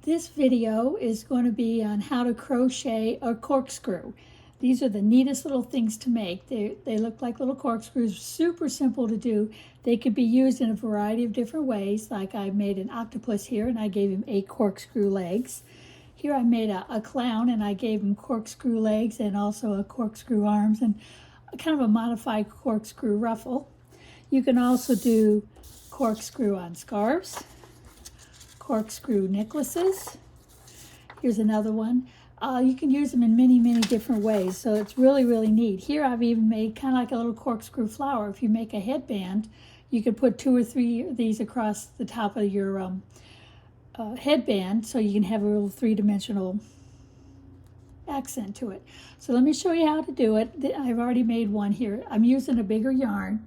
This video is going to be on how to crochet a corkscrew. These are the neatest little things to make. They look like little corkscrews, super simple to do. They could be used in a variety of different ways. Like I made an octopus here and I gave him 8 corkscrew legs. Here I made a clown and I gave him corkscrew legs and also a corkscrew arms and kind of a modified corkscrew ruffle. You can also do corkscrew on scarves, corkscrew necklaces. Here's another one. You can use them in many, many different ways, so it's really, really neat. Here I've even made kind of like a little corkscrew flower. If you make a headband, you could put 2 or 3 of these across the top of your headband, so you can have a little 3-dimensional accent to it. So let me show you how to do it. I've already made one here. I'm using a bigger yarn.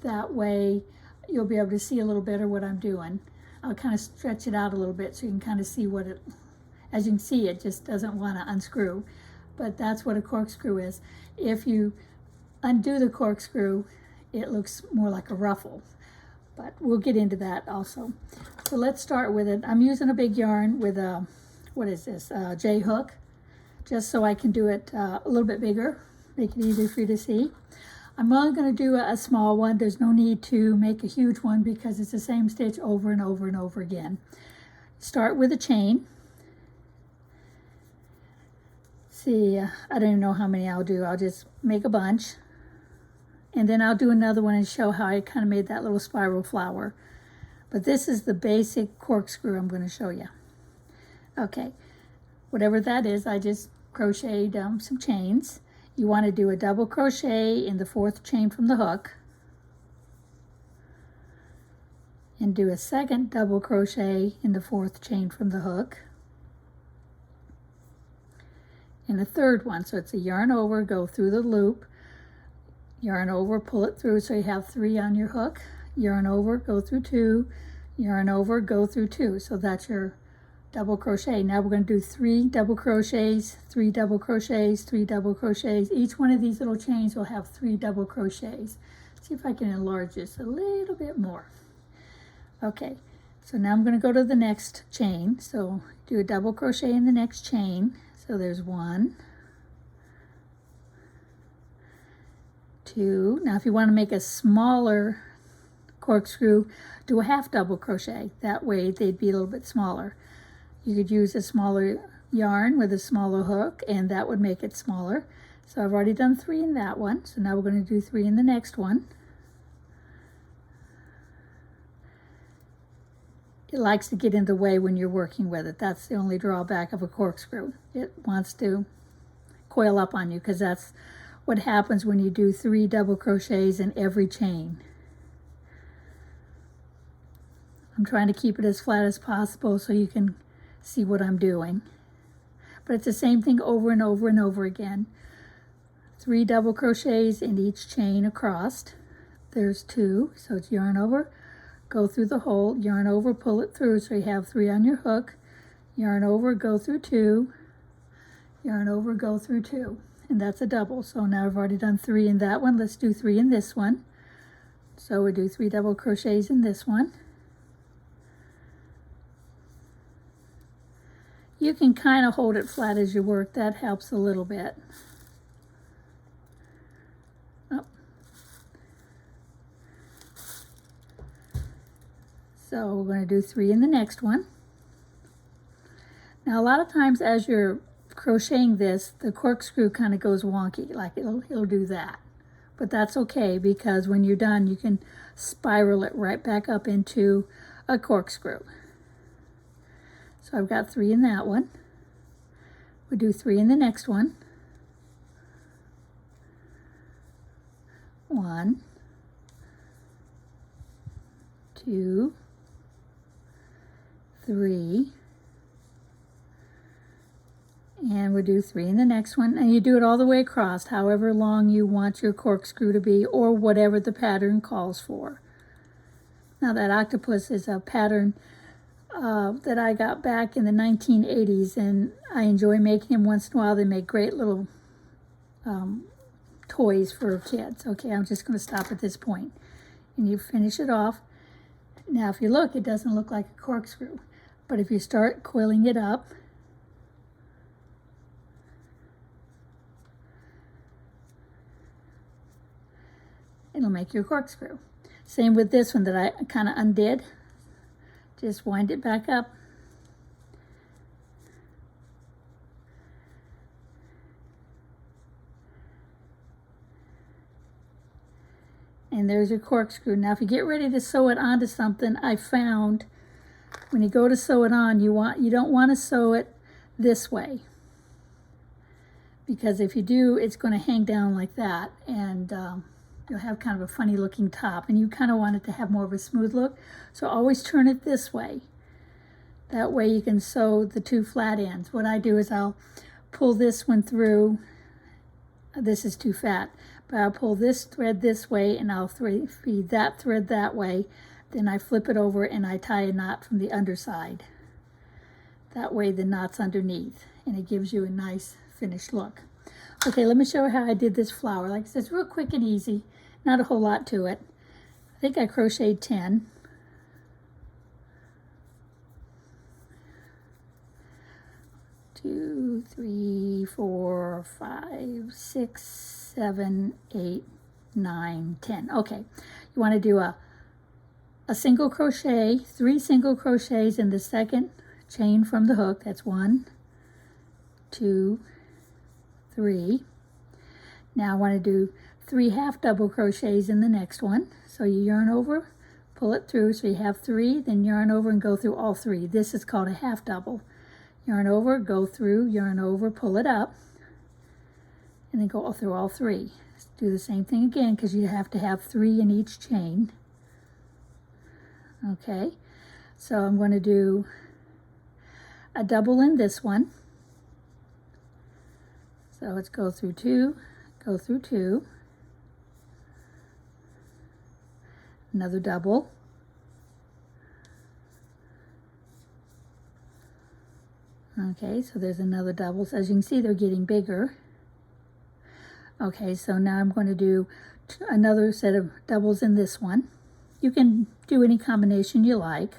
That way you'll be able to see a little better what I'm doing. I'll kind of stretch it out a little bit so you can kind of see what it, as you can see, it just doesn't want to unscrew. But that's what a corkscrew is. If you undo the corkscrew, it looks more like a ruffle. But we'll get into that also. So let's start with it. I'm using a big yarn with a, what is this, a J hook, just so I can do it a little bit bigger, make it easier for you to see. I'm only going to do a small one. There's no need to make a huge one because it's the same stitch over and over and over again. Start with a chain. See, I don't even know how many I'll do. I'll just make a bunch. And then I'll do another one and show how I kind of made that little spiral flower. But this is the basic corkscrew I'm going to show you. Okay, whatever that is, I just crocheted some chains. You want to do a double crochet in the 4th chain from the hook and do a second double crochet in the 4th chain from the hook and a 3rd one. So it's a yarn over, go through the loop, yarn over, pull it through so you have 3 on your hook, yarn over, go through 2, yarn over, go through 2. So that's your double crochet. Now we're going to do 3 double crochets, 3 double crochets, 3 double crochets. Each one of these little chains will have 3 double crochets. See if I can enlarge this a little bit more. Okay, so now I'm going to go to the next chain. So do a double crochet in the next chain. So there's 1, 2. Now if you want to make a smaller corkscrew, do a half double crochet. That way they'd be a little bit smaller. You could use a smaller yarn with a smaller hook, and that would make it smaller. So I've already done 3 in that one. So now we're going to do 3 in the next one. It likes to get in the way when you're working with it. That's the only drawback of a corkscrew. It wants to coil up on you because that's what happens when you do 3 double crochets in every chain. I'm trying to keep it as flat as possible so you can see what I'm doing. But it's the same thing over and over and over again. 3 double crochets in each chain across. There's 2, so it's yarn over, go through the hole, yarn over, pull it through so you have 3 on your hook, yarn over, go through 2, yarn over, go through 2. And that's a double. So now I've already done 3 in that one. Let's do 3 in this one. So we do 3 double crochets in this one. You can kind of hold it flat as you work. That helps a little bit. Oh. So we're going to do 3 in the next one. Now a lot of times as you're crocheting this, the corkscrew kind of goes wonky, like it'll do that. But that's okay because when you're done, you can spiral it right back up into a corkscrew. So I've got 3 in that one. We'll do 3 in the next one. 1, 2, 3. And we'll do 3 in the next one. And you do it all the way across, however long you want your corkscrew to be or whatever the pattern calls for. Now that octopus is a pattern that I got back in the 1980s, and I enjoy making them once in a while. They make great little toys for kids. Okay, I'm just going to stop at this point. And you finish it off. Now, if you look, it doesn't look like a corkscrew. But if you start coiling it up, it'll make your corkscrew. Same with this one that I kind of undid. Just wind it back up. And there's your corkscrew. Now if you get ready to sew it onto something, I found when you go to sew it on, you don't want to sew it this way. Because if you do, it's going to hang down like that, and you'll have kind of a funny looking top, and you kind of want it to have more of a smooth look. So always turn it this way. That way you can sew the two flat ends. What I do is I'll pull this one through. This is too fat, but I'll pull this thread this way and I'll feed that thread that way. Then I flip it over and I tie a knot from the underside. That way the knot's underneath and it gives you a nice finished look. Okay, let me show you how I did this flower. Like I said, it's real quick and easy, not a whole lot to it. I think I crocheted 10. Two, three, 4, 5, 6, 7, 8, 9, 10. Okay, you want to do a single crochet, 3 single crochets in the second chain from the hook. That's 1, 2, 3. Now I want to do 3 half double crochets in the next one. So you yarn over, pull it through, so you have 3, then yarn over and go through all 3. This is called a half double. Yarn over, go through, yarn over, pull it up, and then go through all 3. Do the same thing again because you have to have 3 in each chain. Okay, so I'm going to do a double in this one. So let's go through 2, go through 2, another double, okay, so there's another double. So as you can see, they're getting bigger. Okay, so now I'm going to do another set of doubles in this one. You can do any combination you like.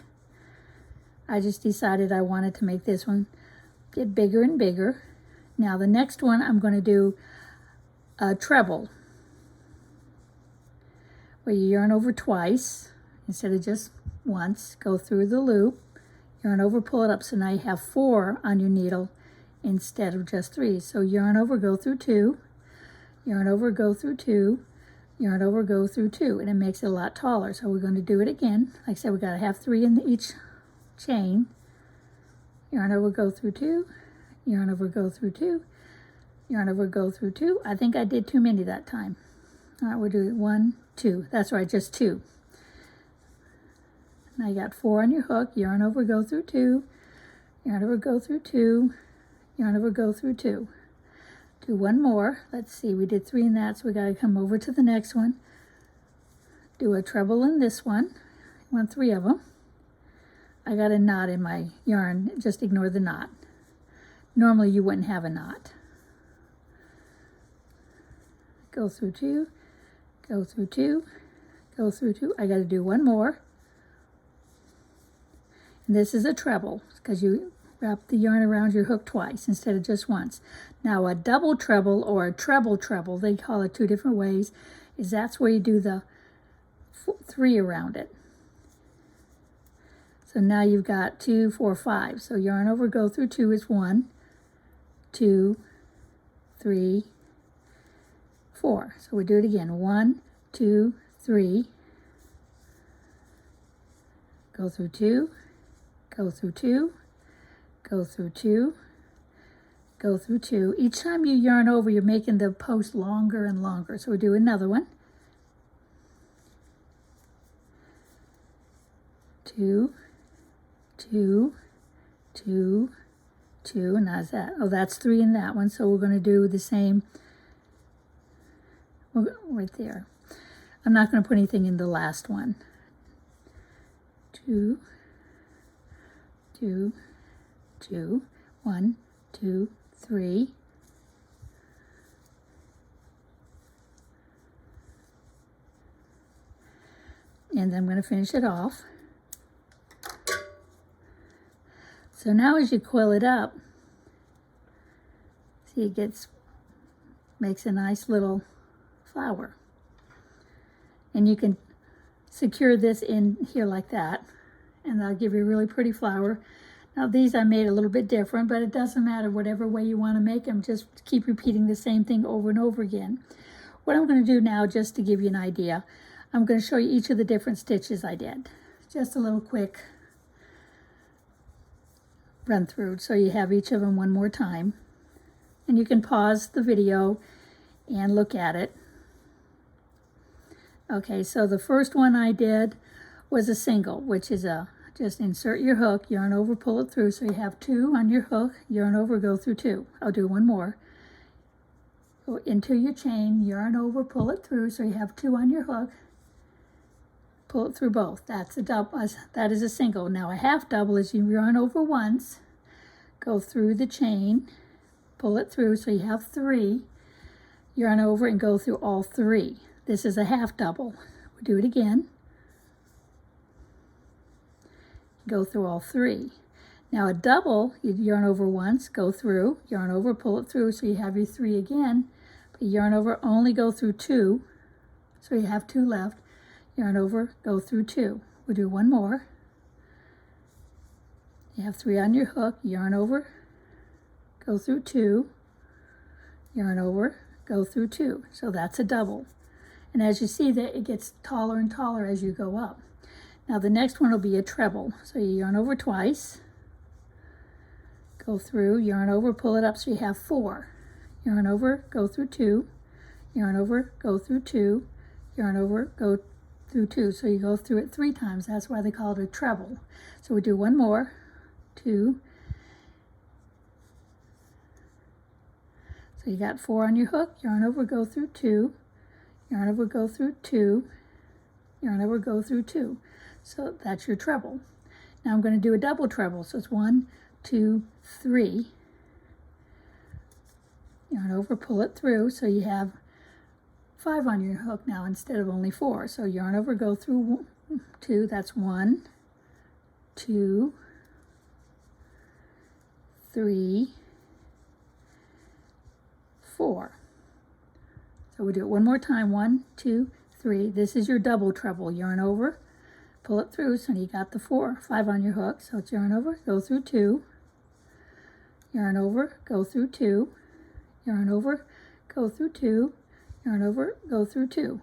I just decided I wanted to make this one get bigger and bigger. Now the next one I'm going to do a treble, where you yarn over twice instead of just once. Go through the loop, yarn over, pull it up, so now you have 4 on your needle instead of just 3. So yarn over, go through 2, yarn over, go through 2, yarn over, go through 2, and it makes it a lot taller. So we're going to do it again. Like I said, we got to have 3 in each chain. Yarn over, go through 2, yarn over, go through 2, yarn over, go through 2. I think I did too many that time. All right, we'll do 1, 2. That's right, just 2. Now you got 4 on your hook. Yarn over, go through 2, yarn over, go through 2, yarn over, go through 2. Do 1 more. Let's see, we did 3 in that, so we got to come over to the next one. Do a treble in this one. You want 3 of them. I got a knot in my yarn. Just ignore the knot. Normally you wouldn't have a knot. Go through 2, go through 2, go through 2. I got to do 1 more. And this is a treble because you wrap the yarn around your hook twice instead of just once. Now a double treble or a treble treble, they call it 2 different ways, is that's where you do the 3 around it. So now you've got 2, 4, 5. So yarn over, go through 2 is 1, 2, 3, 4. So we do it again. 1, 2, 3. Go through 2, go through 2, go through 2, go through 2. Each time you yarn over, you're making the post longer and longer. So we do another one. 2, 2, 2, 2, and how's that? Oh, that's 3 in that one. So we're going to do the same right there. I'm not going to put anything in the last one. 2, 2, 2, 1, 2, 3. And then I'm going to finish it off. So now as you coil it up, see it makes a nice little flower. And you can secure this in here like that, and that'll give you a really pretty flower. Now these I made a little bit different, but it doesn't matter whatever way you want to make them, just keep repeating the same thing over and over again. What I'm going to do now, just to give you an idea, I'm going to show you each of the different stitches I did. Just a little quick run through so you have each of them one more time. And you can pause the video and look at it. Okay, so the first one I did was a single, which is just insert your hook, yarn over, pull it through, so you have 2 on your hook, yarn over, go through 2. I'll do one more. Go into your chain, yarn over, pull it through, so you have 2 on your hook, pull it through both. That's a double. That is a single. Now a half double is you yarn over once, go through the chain, pull it through, so you have 3, yarn over and go through all 3. This is a half double. We'll do it again. Go through all 3. Now a double, you yarn over once, go through, yarn over, pull it through, so you have your 3 again. But yarn over, only go through 2, so you have 2 left. Yarn over, go through 2. We'll do one more. You have 3 on your hook, yarn over, go through 2, yarn over, go through 2. So that's a double. And as you see that it gets taller and taller as you go up. Now the next one will be a treble. So you yarn over twice, go through, yarn over, pull it up, so you have 4. Yarn over, go through 2, yarn over, go through 2, yarn over, go through 2. So you go through it 3 times. That's why they call it a treble. So we do one more, 2. So you got 4 on your hook, yarn over, go through 2, yarn over, go through 2, yarn over, go through 2. So that's your treble. Now I'm going to do a double treble. So it's 1, 2, 3. Yarn over, pull it through, so you have 5 on your hook now instead of only 4. So yarn over, go through 2. That's 1, 2, 3, 4. So we'll do it one more time. 1, 2, 3. This is your double treble. Yarn over, pull it through, so you got the 5 on your hook. So it's yarn over, go through 2, yarn over, go through 2, yarn over, go through 2, yarn over, go through 2.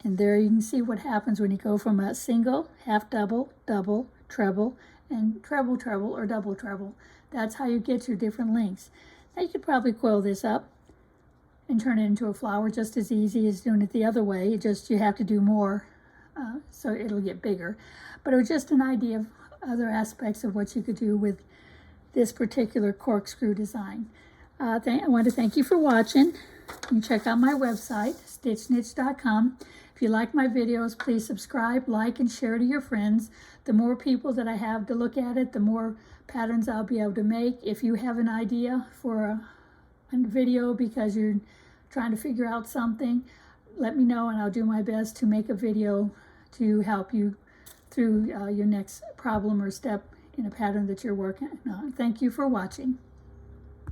And there you can see what happens when you go from a single, half double, double, treble, and treble, treble, or double treble. That's how you get your different lengths. Now you could probably coil this up and turn it into a flower just as easy as doing it the other way. You have to do more, so it'll get bigger. But it was just an idea of other aspects of what you could do with this particular corkscrew design. I want to thank you for watching. You can check out my website, stitchniche.com. If you like my videos, please subscribe, like, and share to your friends. The more people that I have to look at it, the more patterns I'll be able to make. If you have an idea for a video because you're trying to figure out something, let me know and I'll do my best to make a video to help you through your next problem or step in a pattern that you're working on. Thank you for watching.